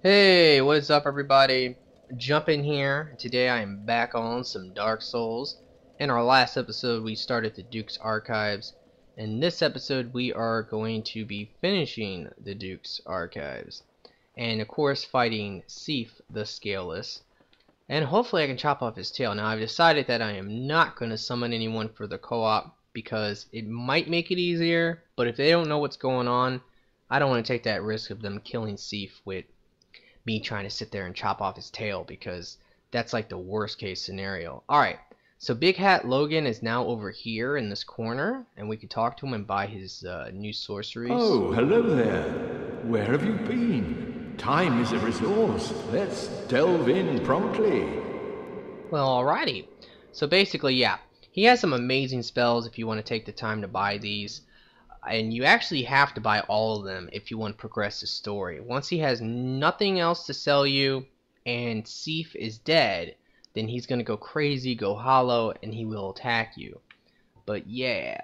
Hey, what is up everybody? Jump in here. Today I am back on some Dark Souls. In our last episode we started the Duke's Archives. In this episode we are going to be finishing the Duke's Archives. And of course fighting Seath the Scaleless. And hopefully I can chop off his tail. Now I've decided that I am not going to summon anyone for the co-op because it might make it easier. But if they don't know what's going on, I don't want to take that risk of them killing Seath with me trying to sit there and chop off his tail, because that's like the worst case scenario. Alright, so Big Hat Logan is now over here in this corner, and we can talk to him and buy his new sorceries. Oh, hello there. Where have you been? Time is a resource. Let's delve in promptly. Well, alrighty. So basically, yeah, he has some amazing spells if you want to take the time to buy these. And you actually have to buy all of them if you want to progress the story. Once he has nothing else to sell you and Seath is dead, then he's going to go crazy, go hollow, and he will attack you. But yeah,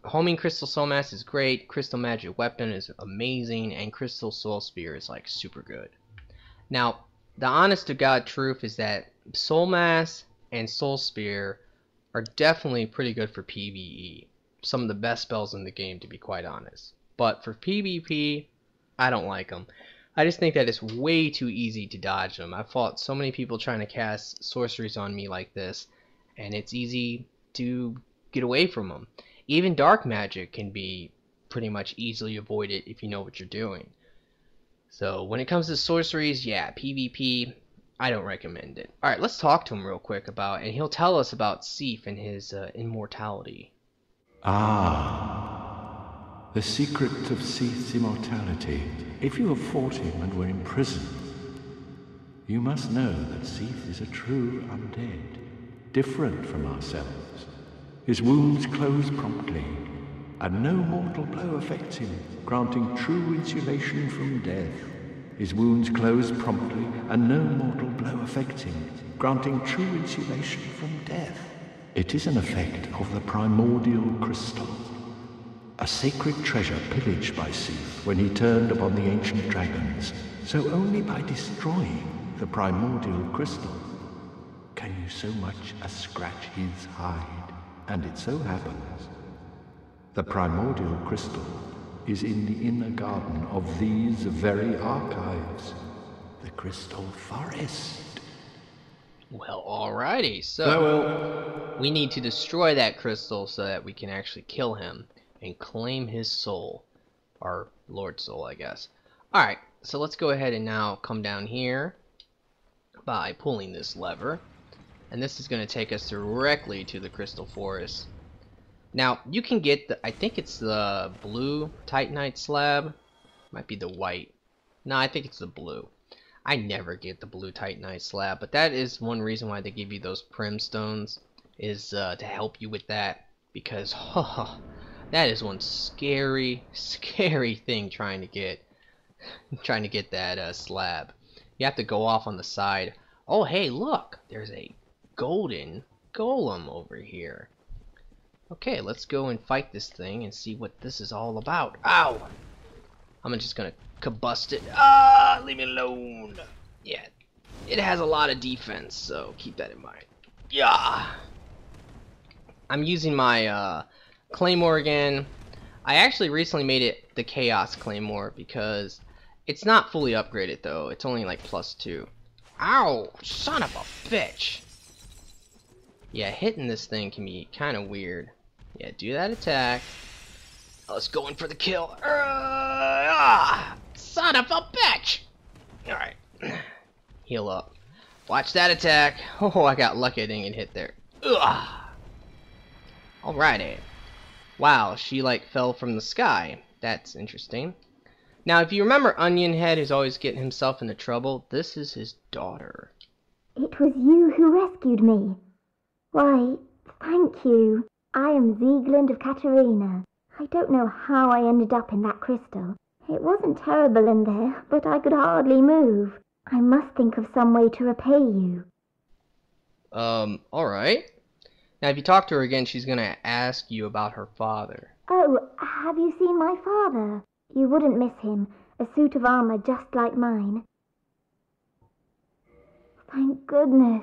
Homing Crystal Soul Mass is great, Crystal Magic Weapon is amazing, and Crystal Soul Spear is like super good. Now, the honest to God truth is that Soul Mass and Soul Spear are definitely pretty good for PvE. Some of the best spells in the game, to be quite honest. But for PvP, I don't like them. I just think that it's way too easy to dodge them. I've fought so many people trying to cast sorceries on me like this, and it's easy to get away from them. Even dark magic can be pretty much easily avoided if you know what you're doing. So when it comes to sorceries, yeah, PvP, I don't recommend it. Alright, let's talk to him real quick about, and he'll tell us about Seath and his immortality. Ah, the secret of Seath's immortality. If you have fought him and were imprisoned, you must know that Seath is a true undead, different from ourselves. His wounds close promptly, and no mortal blow affects him, granting true insulation from death. His wounds close promptly, and no mortal blow affects him, granting true insulation from death. It is an effect of the primordial crystal, a sacred treasure pillaged by Seath when he turned upon the ancient dragons. So only by destroying the primordial crystal can you so much as scratch his hide. And it so happens the primordial crystal is in the inner garden of these very archives, the Crystal Forest. Well, alrighty, so we need to destroy that crystal so that we can actually kill him and claim his soul. Our Lord Soul, I guess. Alright, so let's go ahead and now come down here by pulling this lever. And this is going to take us directly to the Crystal Forest. Now, you can get the, I think it's the blue Titanite slab. Might be the white. No, I think it's the blue. I never get the blue Titanite slab, but that is one reason why they give you those Prim Stones, is to help you with that, because that is one scary thing trying to get that slab. You have to go off on the side. Oh hey, look, there's a golden golem over here. Okay, let's go and fight this thing and see what this is all about. Ow! I'm just gonna combust it. Ah, leave me alone. Yeah, it has a lot of defense, so keep that in mind. Yeah. I'm using my claymore again. I actually recently made it the Chaos Claymore because it's not fully upgraded though. It's only like +2. Ow! Son of a bitch! Yeah, hitting this thing can be kind of weird. Yeah, do that attack. Let's go in for the kill. Son of a bitch! Alright. Heal up. Watch that attack. Oh, I got lucky I didn't get hit there. Alrighty. Wow, she like fell from the sky. That's interesting. Now, if you remember Onion Head, who's always getting himself into trouble, this is his daughter. It was you who rescued me. Why, thank you. I am Zieglund of Katarina. I don't know how I ended up in that crystal. It wasn't terrible in there, but I could hardly move. I must think of some way to repay you. Alright. Now if you talk to her again, she's gonna ask you about her father. Oh, have you seen my father? You wouldn't miss him. A suit of armor just like mine. Thank goodness.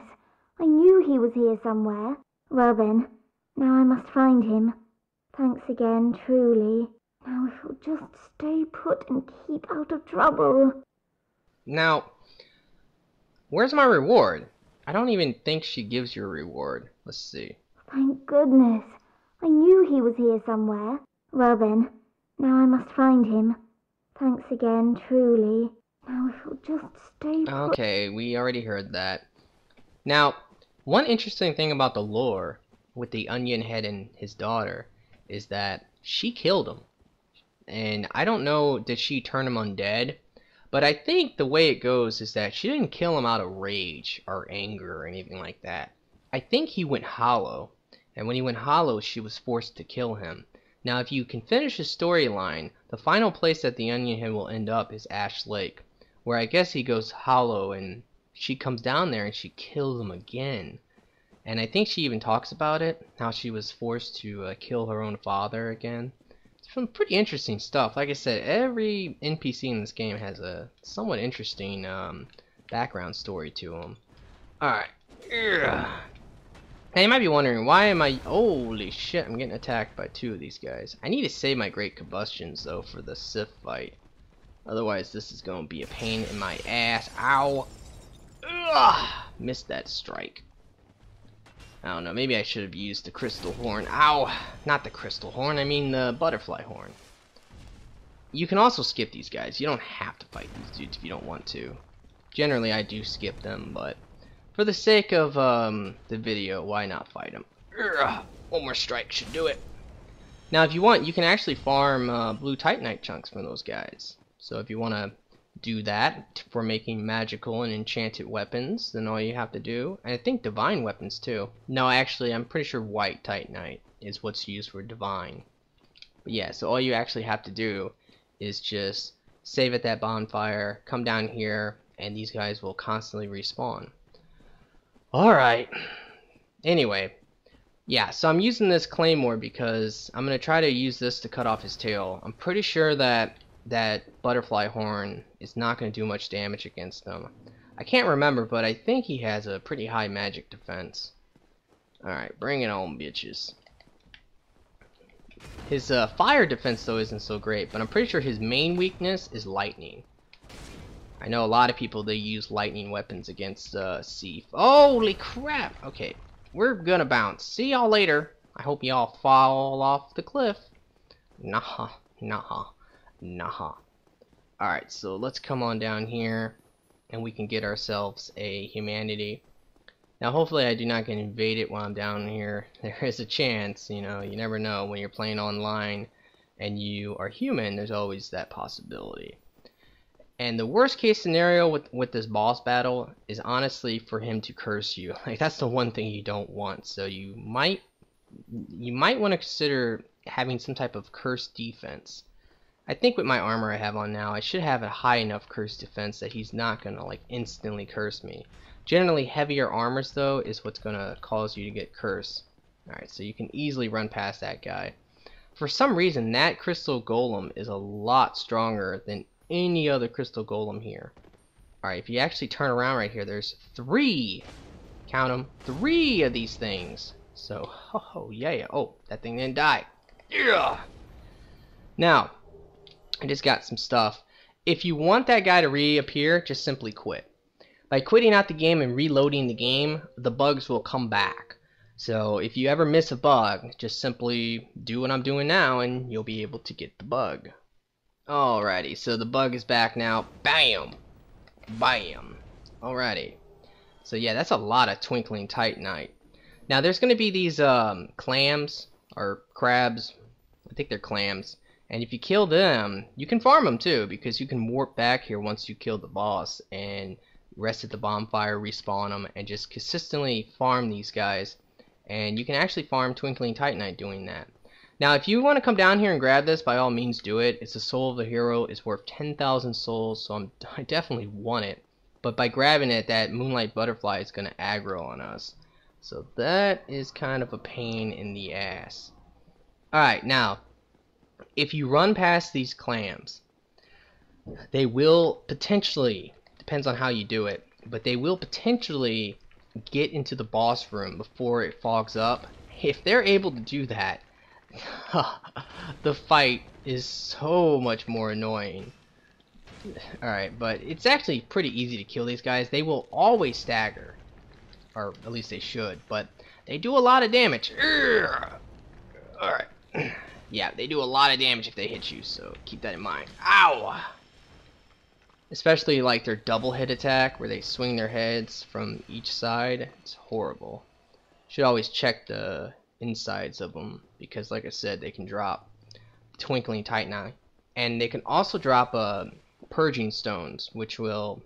I knew he was here somewhere. Well then, now I must find him. Thanks again, truly. Now if he'll just stay put and keep out of trouble. Now, where's my reward? I don't even think she gives you a reward. Let's see. Thank goodness. I knew he was here somewhere. Well then, now I must find him. Thanks again, truly. Now if he'll just stay put. Okay, we already heard that. Now, one interesting thing about the lore with the Onion Head and his daughter is that she killed him. And I don't know, did she turn him undead? But I think the way it goes is that she didn't kill him out of rage or anger or anything like that. I think he went hollow. And when he went hollow, she was forced to kill him. Now, if you can finish his storyline, the final place that the Onion Head will end up is Ash Lake, where I guess he goes hollow and she comes down there and she kills him again. And I think she even talks about it, how she was forced to kill her own father again. It's some pretty interesting stuff. Like I said, every NPC in this game has a somewhat interesting background story to him. Alright. Now you might be wondering, why am I... Holy shit, I'm getting attacked by two of these guys. I need to save my Great Combustions, though, for the Seath fight. Otherwise, this is going to be a pain in my ass. Ow! Ugh! Missed that strike. I don't know, maybe I should have used the Crystal Horn. Ow! Not the Crystal Horn, I mean the Butterfly Horn. You can also skip these guys. You don't have to fight these dudes if you don't want to. Generally, I do skip them, but... for the sake of the video, why not fight them? Ugh, one more strike should do it. Now, if you want, you can actually farm blue Titanite chunks from those guys. So if you want to do that for making magical and enchanted weapons, then all you have to do, and I think divine weapons too. No, actually, I'm pretty sure white Titanite is what's used for divine. But yeah, so all you actually have to do is just save at that bonfire, come down here, and these guys will constantly respawn. Alright, anyway, yeah, so I'm using this claymore because I'm going to try to use this to cut off his tail. I'm pretty sure that butterfly horn is not going to do much damage against him. I can't remember, but I think he has a pretty high magic defense. Alright, bring it on, bitches. His fire defense, though, isn't so great, but I'm pretty sure his main weakness is lightning. I know a lot of people, they use lightning weapons against Seath. Holy crap! Okay, we're gonna bounce. See y'all later. I hope y'all fall off the cliff. Nah, nah, nah. Alright, so let's come on down here, and we can get ourselves a humanity. Now, hopefully I do not get invaded while I'm down here. There is a chance, you know, you never know. When you're playing online and you are human, there's always that possibility. And the worst case scenario with this boss battle is honestly for him to curse you. Like, that's the one thing you don't want. So you might want to consider having some type of curse defense. I think with my armor I have on now, I should have a high enough curse defense that he's not gonna like instantly curse me. Generally, heavier armors though is what's gonna cause you to get cursed. Alright, so you can easily run past that guy. For some reason, that crystal golem is a lot stronger than any other crystal golem here. Alright, if you actually turn around right here, there's 3, count them, 3 of these things. So, oh yeah, oh, that thing didn't die. Yeah. Now, I just got some stuff. If you want that guy to reappear, just simply quit. By quitting out the game and reloading the game, the bugs will come back. So if you ever miss a bug, just simply do what I'm doing now and you'll be able to get the bug. Alrighty, so the bug is back now. Bam! Bam! Alrighty. So yeah, that's a lot of twinkling titanite. Now there's going to be these clams, or crabs. I think they're clams. And if you kill them, you can farm them too, because you can warp back here once you kill the boss and rest at the bonfire, respawn them, and just consistently farm these guys. And you can actually farm twinkling titanite doing that. Now, if you want to come down here and grab this, by all means do it. It's the soul of the hero. It's worth 10,000 souls, so I definitely want it. But by grabbing it, that moonlight butterfly is going to aggro on us. So that is kind of a pain in the ass. Alright, now, if you run past these clams, they will potentially, depends on how you do it, but they will potentially get into the boss room before it fogs up. If they're able to do that, the fight is so much more annoying. Alright, but it's actually pretty easy to kill these guys. They will always stagger, or at least they should, but they do a lot of damage. Alright. Yeah, they do a lot of damage if they hit you, so keep that in mind. Ow! Especially like their double hit attack, where they swing their heads from each side. It's horrible. Should always check the insides of them, because like I said, they can drop Twinkling Titan Eye. And they can also drop purging stones, which will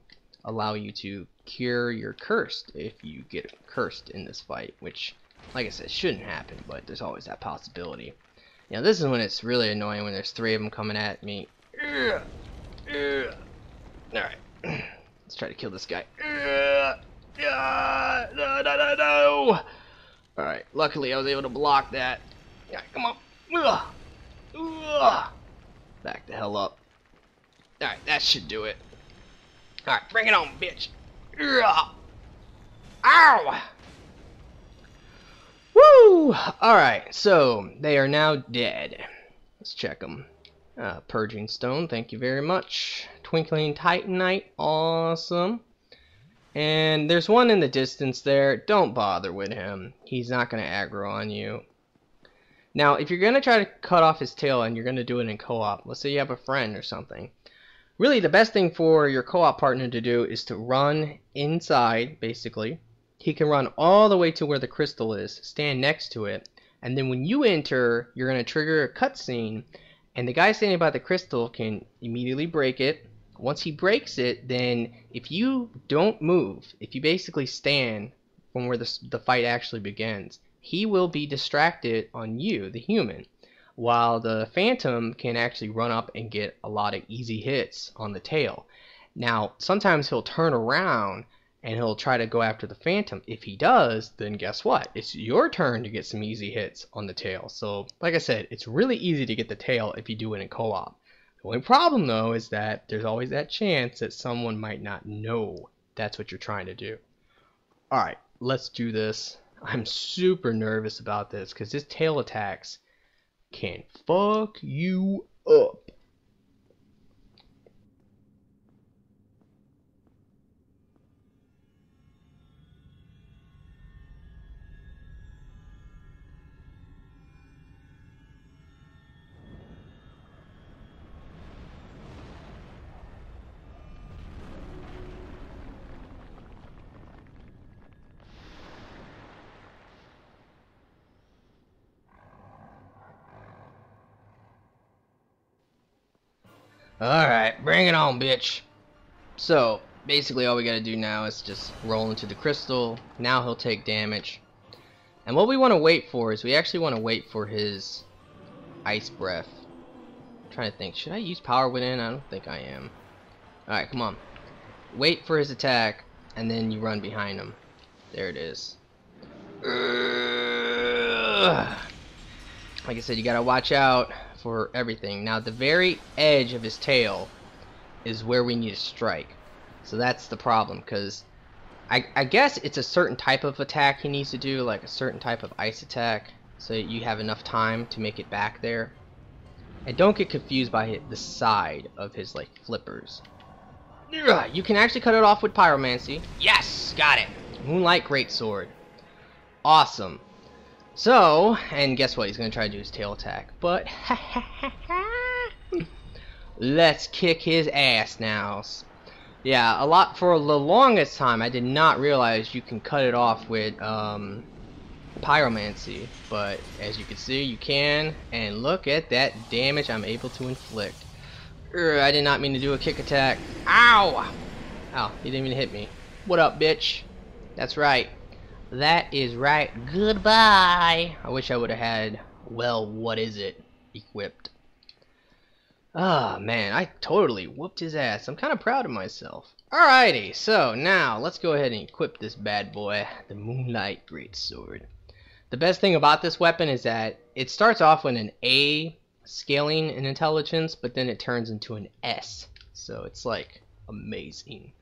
allow you to cure your cursed if you get cursed in this fight, which, like I said, shouldn't happen, but there's always that possibility. You know, this is when it's really annoying, when there's 3 of them coming at me. Alright, let's try to kill this guy. No! Alright, luckily I was able to block that. Yeah, come on. Back the hell up. Alright, that should do it. Alright, bring it on, bitch. Ow! Woo! Alright, so they are now dead. Let's check them. Purging Stone, thank you very much. Twinkling Titanite, awesome. And there's one in the distance there. Don't bother with him. He's not going to aggro on you. Now, if you're going to try to cut off his tail and you're going to do it in co-op, let's say you have a friend or something, really the best thing for your co-op partner to do is to run inside, basically. He can run all the way to where the crystal is, stand next to it, and then when you enter, you're going to trigger a cutscene, and the guy standing by the crystal can immediately break it. Once he breaks it, then if you don't move, if you basically stand from where the fight actually begins, he will be distracted on you, the human, while the phantom can actually run up and get a lot of easy hits on the tail. Now, sometimes he'll turn around and he'll try to go after the phantom. If he does, then guess what? It's your turn to get some easy hits on the tail. So, like I said, it's really easy to get the tail if you do it in co-op. The only problem, though, is that there's always that chance that someone might not know that's what you're trying to do. Alright, let's do this. I'm super nervous about this because his tail attacks can fuck you up. Alright, bring it on, bitch. So, basically all we gotta do now is just roll into the crystal. Now he'll take damage. And what we want to wait for is we actually want to wait for his ice breath. I'm trying to think, should I use power within? I don't think I am. Alright, come on. Wait for his attack, and then you run behind him. There it is. Like I said, you gotta watch out for everything. Now, the very edge of his tail is where we need to strike. So that's the problem, because I guess it's a certain type of attack he needs to do, like a certain type of ice attack, so you have enough time to make it back there. And don't get confused by the side of his like flippers. You can actually cut it off with pyromancy. Yes, got it. Moonlight Greatsword. Awesome. So, and guess what? He's going to try to do his tail attack. But, let's kick his ass now. Yeah, for the longest time, I did not realize you can cut it off with pyromancy. But, as you can see, you can. And look at that damage I'm able to inflict. I did not mean to do a kick attack. Ow! Ow, he didn't even hit me. What up, bitch? That's right. That is right. Goodbye. I wish I would have had, well, what is it, equipped. Ah, man, I totally whooped his ass. I'm kind of proud of myself. Alrighty, so now let's go ahead and equip this bad boy, the Moonlight Greatsword. The best thing about this weapon is that it starts off with an A scaling in intelligence, but then it turns into an S. So it's like amazing.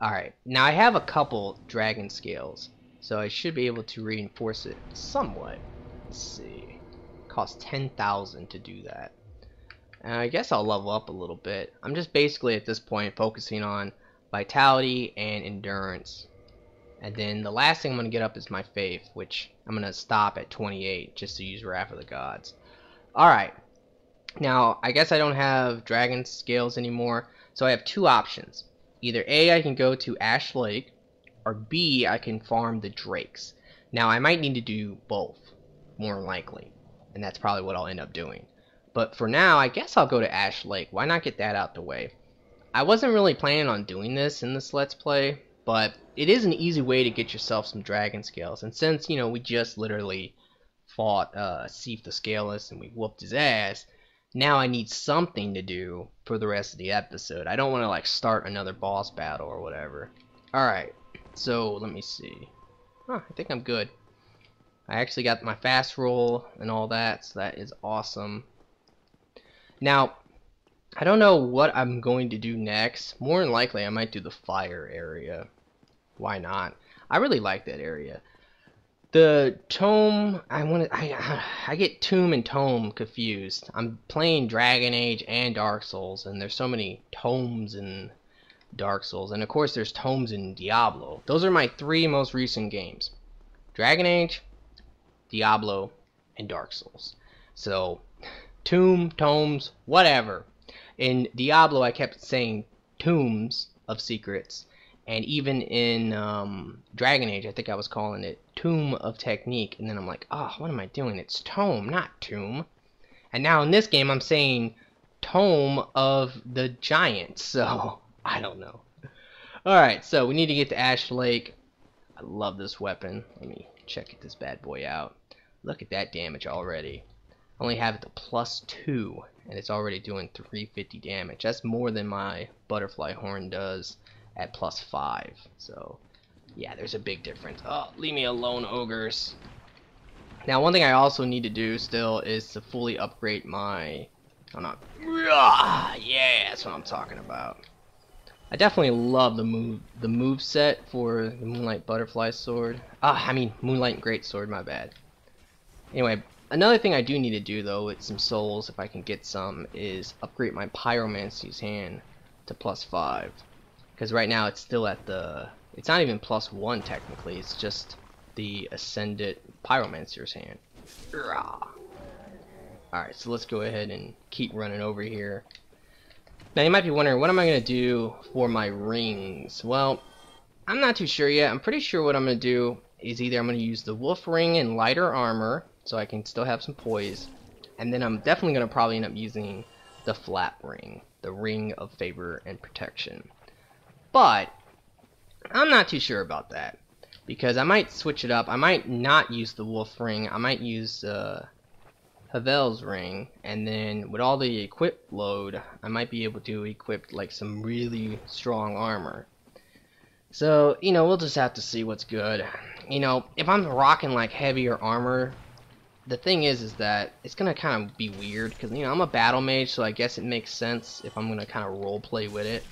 Alright, now I have a couple dragon scales, so I should be able to reinforce it somewhat. Let's see. It costs 10,000 to do that. And I guess I'll level up a little bit. I'm just basically at this point focusing on vitality and endurance. And then the last thing I'm going to get up is my faith, which I'm going to stop at 28 just to use Wrath of the Gods. Alright, now I guess I don't have dragon scales anymore, so I have two options. Either A, I can go to Ash Lake, or B, I can farm the drakes. Now I might need to do both, more than likely, and that's probably what I'll end up doing. But for now, I guess I'll go to Ash Lake. Why not get that out the way? I wasn't really planning on doing this in this Let's Play, but it is an easy way to get yourself some dragon scales. And since, you know, we just literally fought Seath the Scaleless and we whooped his ass, now I need something to do for the rest of the episode. I don't want to like start another boss battle or whatever. Alright, so let me see. I think I'm good. I actually got my fast roll and all that, so that is awesome. Now, I don't know what I'm going to do next. More than likely, I might do the fire area. Why not? I really like that area. The tome, I get tomb and tome confused. I'm playing Dragon Age and Dark Souls, and there's so many tomes in Dark Souls, and of course there's tomes in Diablo. Those are my three most recent games: Dragon Age, Diablo, and Dark Souls. So tomb, tomes, whatever. In Diablo, I kept saying tombs of secrets, and even in Dragon Age, I think I was calling it Tomb of Technique, and then I'm like, oh, what am I doing? It's tome, not tomb. And now in this game, I'm saying Tome of the Giant, so I don't know. Alright, so we need to get to Ash Lake. I love this weapon. Let me check this bad boy out. Look at that damage already. I only have it to +2, and it's already doing 350 damage. That's more than my butterfly horn does at +5. So yeah, there's a big difference. Oh, leave me alone, ogres. Now one thing I also need to do still is to fully upgrade my yeah, that's what I'm talking about. I definitely love the move set for the Moonlight Butterfly Sword. Moonlight Great Sword, my bad. Anyway, another thing I do need to do though with some souls, if I can get some, is upgrade my Pyromancy's hand to +5. Because right now it's still at it's not even +1 technically, it's just the Ascended Pyromancer's hand. Alright, so let's go ahead and keep running over here. Now you might be wondering, what am I going to do for my rings? Well, I'm not too sure yet. I'm pretty sure what I'm going to do is either I'm going to use the wolf ring in lighter armor, so I can still have some poise, and then I'm definitely going to probably end up using the flat ring, the ring of favor and protection. But I'm not too sure about that, because I might switch it up. I might not use the wolf ring. I might use Havel's ring, and then with all the equip load, I might be able to equip like some really strong armor. So, you know, we'll just have to see what's good. You know, if I'm rocking like heavier armor, the thing is that it's gonna kind of be weird, because, you know, I'm a battle mage, so I guess it makes sense if I'm gonna kind of role play with it.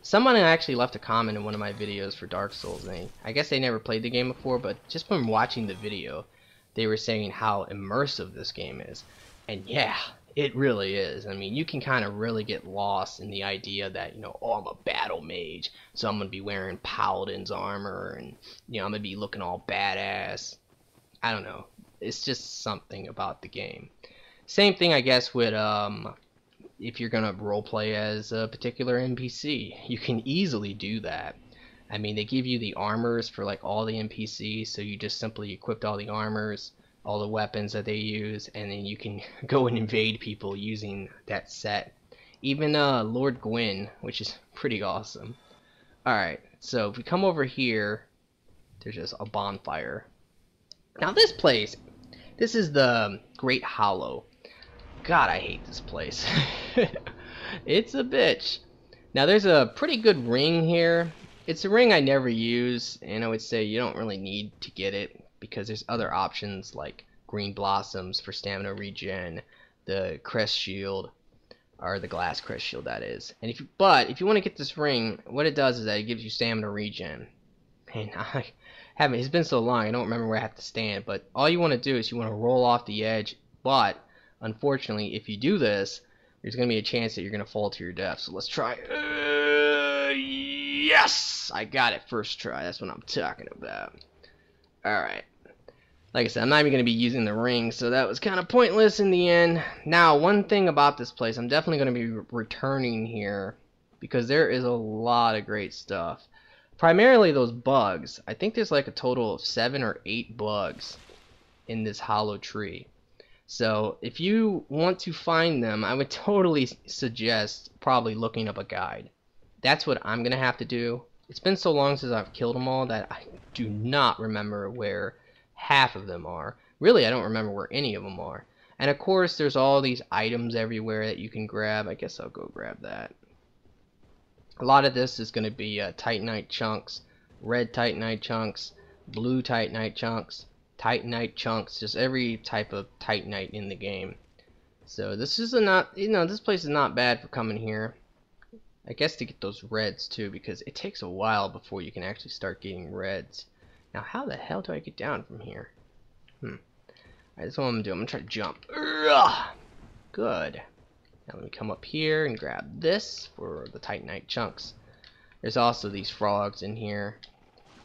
Someone actually left a comment in one of my videos for Dark Souls, and I guess they never played the game before, but just from watching the video, they were saying how immersive this game is. And yeah, it really is. I mean, you can kind of really get lost in the idea that, you know, oh, I'm a battle mage, so I'm going to be wearing Paladin's armor, and, you know, I'm going to be looking all badass. I don't know. It's just something about the game. Same thing, I guess, with if you're going to roleplay as a particular NPC. You can easily do that. I mean, they give you the armors for like all the NPCs, so you just simply equip all the armors, all the weapons that they use, and then you can go and invade people using that set. Even Lord Gwyn, which is pretty awesome. Alright, so if we come over here, there's just a bonfire. Now this place, this is the Great Hollow. God, I hate this place. It's a bitch. Now there's a pretty good ring here. It's a ring I never use, and I would say you don't really need to get it, because there's other options like green blossoms for stamina regen, the crest shield, or the glass crystal, that is. And if you want to get this ring, what it does is that it gives you stamina regen. And it's been so long, I don't remember where I have to stand. But all you want to do is you want to roll off the edge. But unfortunately, if you do this, there's going to be a chance that you're going to fall to your death. So let's try. Yes, I got it first try. That's what I'm talking about. All right. Like I said, I'm not even going to be using the ring, so that was kind of pointless in the end. Now, one thing about this place, I'm definitely going to be returning here because there is a lot of great stuff. Primarily those bugs. I think there's like a total of 7 or 8 bugs in this hollow tree. So if you want to find them, I would totally suggest probably looking up a guide. That's what I'm going to have to do. It's been so long since I've killed them all that I do not remember where half of them are. Really, I don't remember where any of them are. And of course, there's all these items everywhere that you can grab. I guess I'll go grab that. A lot of this is going to be Titanite chunks, red Titanite chunks, blue Titanite chunks, Titanite chunks, just every type of Titanite in the game. So this is this place is not bad for coming here. I guess to get those reds too, because it takes a while before you can actually start getting reds. Now, how the hell do I get down from here? Alright, that's what I'm gonna do. I'm gonna try to jump. Good. Now let me come up here and grab this for the Titanite chunks. There's also these frogs in here.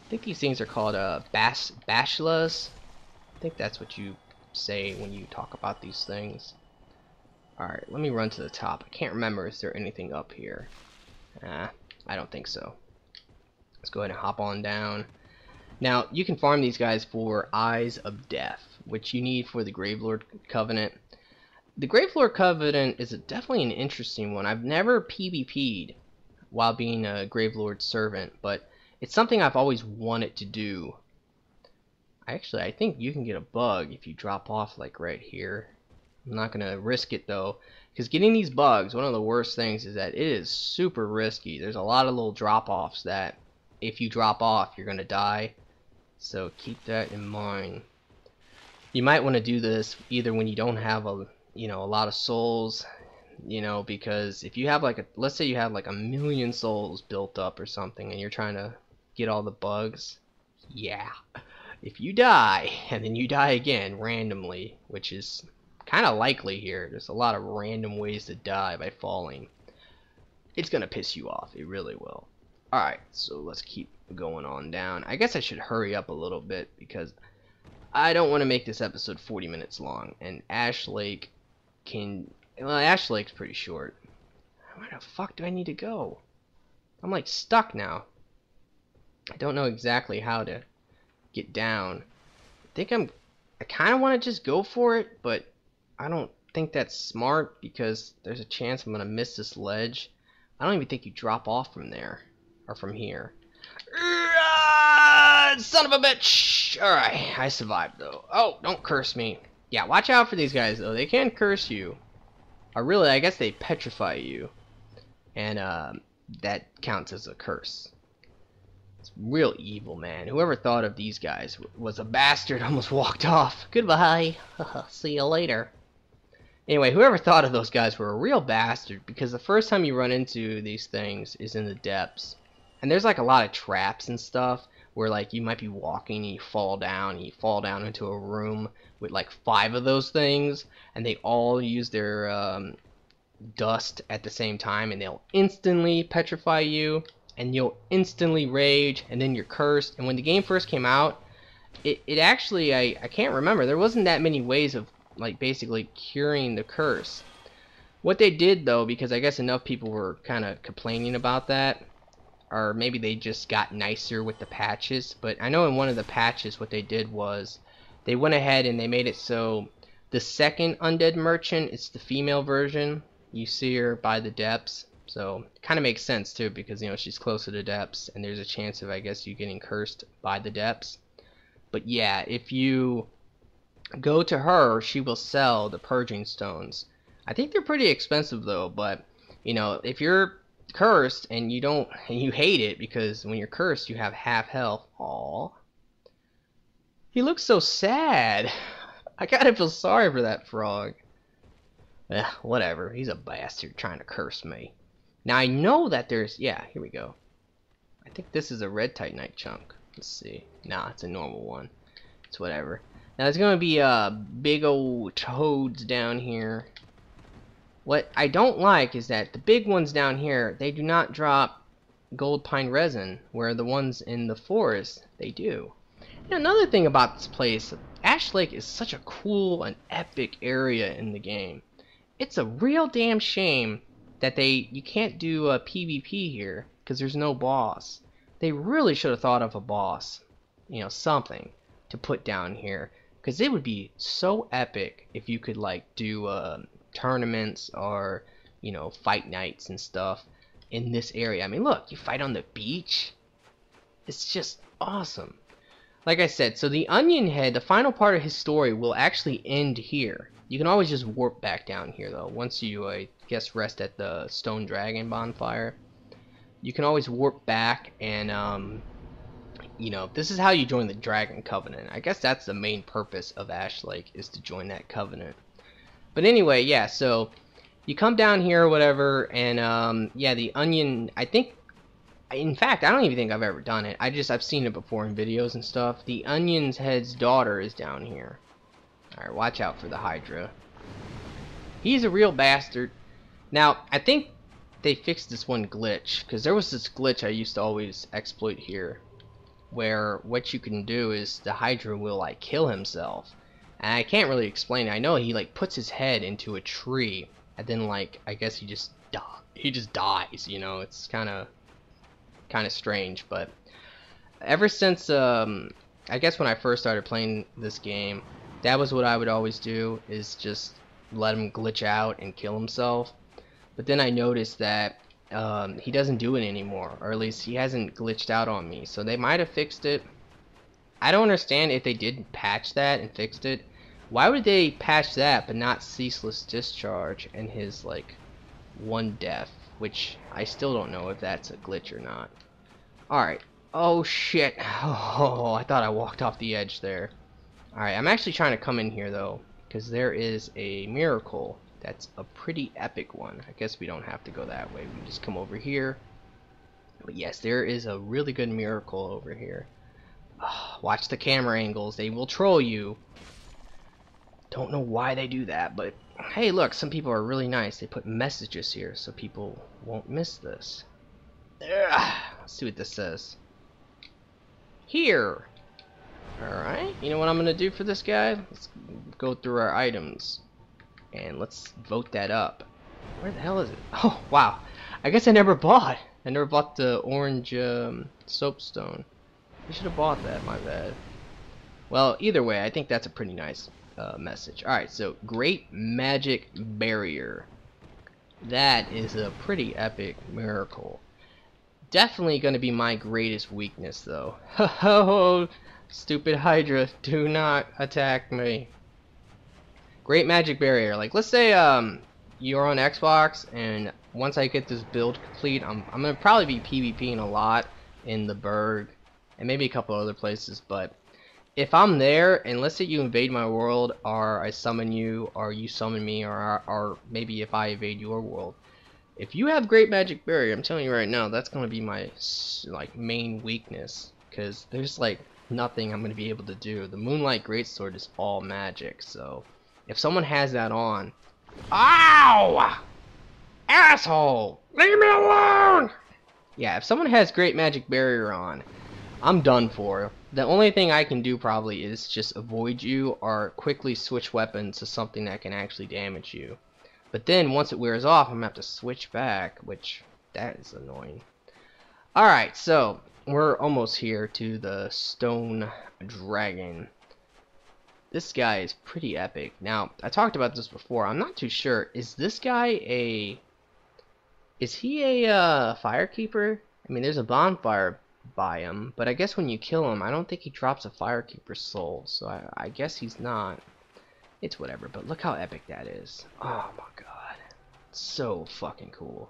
I think these things are called bashlas. I think that's what you say when you talk about these things. Alright, let me run to the top. I can't remember if there's anything up here. I don't think so. Let's go ahead and hop on down. Now, you can farm these guys for Eyes of Death, which you need for the Gravelord Covenant. The Gravelord Covenant is definitely an interesting one. I've never PvP'd while being a Gravelord servant, but it's something I've always wanted to do. Actually, I think you can get a bug if you drop off like right here. I'm not going to risk it though, because getting these bugs, one of the worst things is that it is super risky. There's a lot of little drop-offs that if you drop off, you're going to die. So keep that in mind. You might want to do this either when you don't have a lot of souls, because if you have let's say you have like 1,000,000 souls built up or something and you're trying to get all the bugs, yeah. If you die and then you die again randomly, which is kind of likely here, there's a lot of random ways to die by falling, it's gonna piss you off. It really will. Alright, so let's keep going on down. I guess I should hurry up a little bit because I don't want to make this episode 40 minutes long, and Ash Lake Ash Lake's pretty short. Where the fuck do I need to go? I'm like stuck now. I don't know exactly how to get down. I kind of want to just go for it, but I don't think that's smart because there's a chance I'm gonna miss this ledge. I don't even think you drop off from there or from here. Son of a bitch! Alright, I survived though. Oh, don't curse me. Yeah, watch out for these guys though. They can curse you. Or really, I guess they petrify you. And that counts as a curse. It's real evil, man. Whoever thought of these guys was a bastard. Almost walked off. Goodbye. See you later. Anyway, whoever thought of those guys were a real bastard, because the first time you run into these things is in the depths. And there's like a lot of traps and stuff where like you might be walking and you fall down into a room with like 5 of those things, and they all use their dust at the same time, and they'll instantly petrify you, and you'll instantly rage, and then you're cursed. And when the game first came out, it actually, I can't remember, there wasn't that many ways of like basically curing the curse. What they did though, because I guess enough people were kind of complaining about that, or maybe they just got nicer with the patches, but I know in one of the patches what they did was they went ahead and they made it so the second undead merchant, it's the female version. You see her by the depths, so it kind of makes sense too, because she's close to the depths and there's a chance of, I guess, you getting cursed by the depths. But yeah, if you go to her, she will sell the purging stones. I think they're pretty expensive though, but if you're cursed and you hate it, because when you're cursed you have half health. Aww, he looks so sad. I gotta feel sorry for that frog. Whatever. He's a bastard trying to curse me. Now I know that there's... Yeah, here we go. I think this is a red titanite chunk. Let's see. Nah, it's a normal one. It's whatever. Now there's gonna be big old toads down here. What I don't like is that the big ones down here, they do not drop gold pine resin, where the ones in the forest, they do. Now, another thing about this place, Ash Lake is such a cool and epic area in the game. It's a real damn shame that you can't do a PvP here, because there's no boss. They really should have thought of a boss, you know, something to put down here, because it would be so epic if you could like do tournaments or, you know, fight nights and stuff in this area. I mean, look, you fight on the beach. It's just awesome. Like I said, so the Onion Head, the final part of his story will actually end here. You can always just warp back down here though. Once you, I guess, rest at the Stone Dragon bonfire, you can always warp back and, you know, this is how you join the Dragon Covenant. I guess that's the main purpose of Ash Lake, is to join that covenant. But anyway, yeah, so you come down here or whatever, and yeah, the Onion, I think, in fact, I don't even think I've ever done it. I've seen it before in videos and stuff. The Onion's Head's daughter is down here. Alright, watch out for the Hydra. He's a real bastard. Now, I think they fixed this one glitch, because there was this glitch I used to always exploit here, where what you can do is the Hydra will like kill himself. And I can't really explain it. I know he like puts his head into a tree, and then like I guess he just dies. You know, it's kind of strange. But ever since I guess when I first started playing this game, that was what I would always do, is just let him glitch out and kill himself. But then I noticed that he doesn't do it anymore, or at least he hasn't glitched out on me. So they might have fixed it. I don't understand if they didn't patch that and fixed it. Why would they patch that but not Ceaseless Discharge and his like one death, which I still don't know if that's a glitch or not. Alright. Oh shit. Oh, I thought I walked off the edge there. Alright, I'm actually trying to come in here though, because there is a miracle that's a pretty epic one. I guess we don't have to go that way. We can just come over here. But yes, there is a really good miracle over here. Watch the camera angles. They will troll you. Don't know why they do that, but hey, look, some people are really nice. They put messages here so people won't miss this. Let's see what this says. Here. Alright, you know what I'm going to do for this guy? Let's go through our items. And let's vote that up. Where the hell is it? Oh, wow. I guess I never bought. I never bought the orange soapstone. I should have bought that, my bad. Well, either way, I think that's a pretty nice message. Alright, so Great Magic Barrier. That is a pretty epic miracle. Definitely going to be my greatest weakness, though. Ho, stupid Hydra, do not attack me. Great Magic Barrier. Like, let's say you're on Xbox, and once I get this build complete, I'm going to probably be PvPing a lot in the Berg, and maybe a couple other places, but if I'm there, and let's say you invade my world, or I summon you, or you summon me, or maybe if I invade your world, if you have Great Magic Barrier, I'm telling you right now, that's going to be my like main weakness, because there's like nothing I'm going to be able to do. The Moonlight Greatsword is all magic, so if someone has that on, ow! Asshole! Leave me alone! Yeah, if someone has Great Magic Barrier on, I'm done for. The only thing I can do probably is just avoid you or quickly switch weapons to something that can actually damage you. But then once it wears off, I'm going to have to switch back, which that is annoying. Alright, so we're almost here to the Stone Dragon. This guy is pretty epic. Now, I talked about this before. I'm not too sure. Is this guy is he a firekeeper? I mean, there's a bonfire by him, but I guess when you kill him, I don't think he drops a firekeeper's soul, so I guess he's not. It's whatever, but look how epic that is. Oh my god, so fucking cool.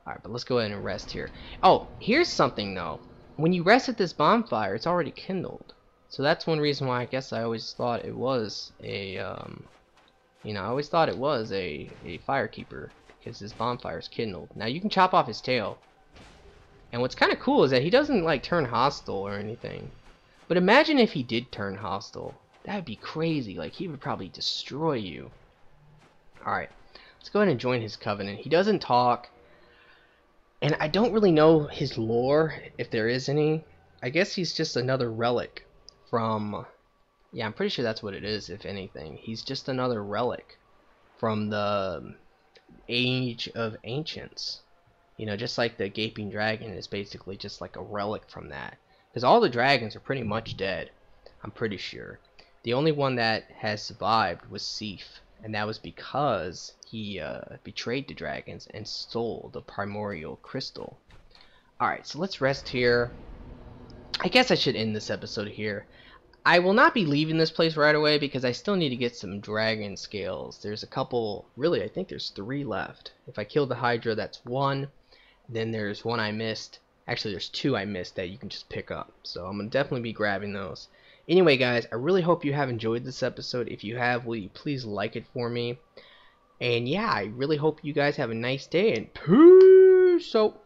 Alright, but let's go ahead and rest here. Oh, here's something though. When you rest at this bonfire, it's already kindled, so that's one reason why I guess I always thought it was a You know, I always thought it was a firekeeper because his bonfire is kindled. Now you can chop off his tail. And what's kind of cool is that he doesn't like turn hostile or anything. But imagine if he did turn hostile. That would be crazy. Like, he would probably destroy you. Alright, let's go ahead and join his covenant. He doesn't talk. And I don't really know his lore, if there is any. I guess he's just another relic from... Yeah, I'm pretty sure that's what it is, if anything. He's just another relic from the Age of Ancients. You know, just like the Gaping Dragon is basically just like a relic from that. Because all the dragons are pretty much dead, I'm pretty sure. The only one that has survived was Seath, and that was because he betrayed the dragons and stole the primordial crystal. Alright, so let's rest here. I guess I should end this episode here. I will not be leaving this place right away because I still need to get some dragon scales. There's a couple, really I think there's 3 left. If I kill the Hydra, that's 1. Then there's 1 I missed. Actually, there's 2 I missed that you can just pick up. So I'm going to definitely be grabbing those. Anyway, guys, I really hope you have enjoyed this episode. If you have, will you please like it for me? And yeah, I really hope you guys have a nice day. And peace out.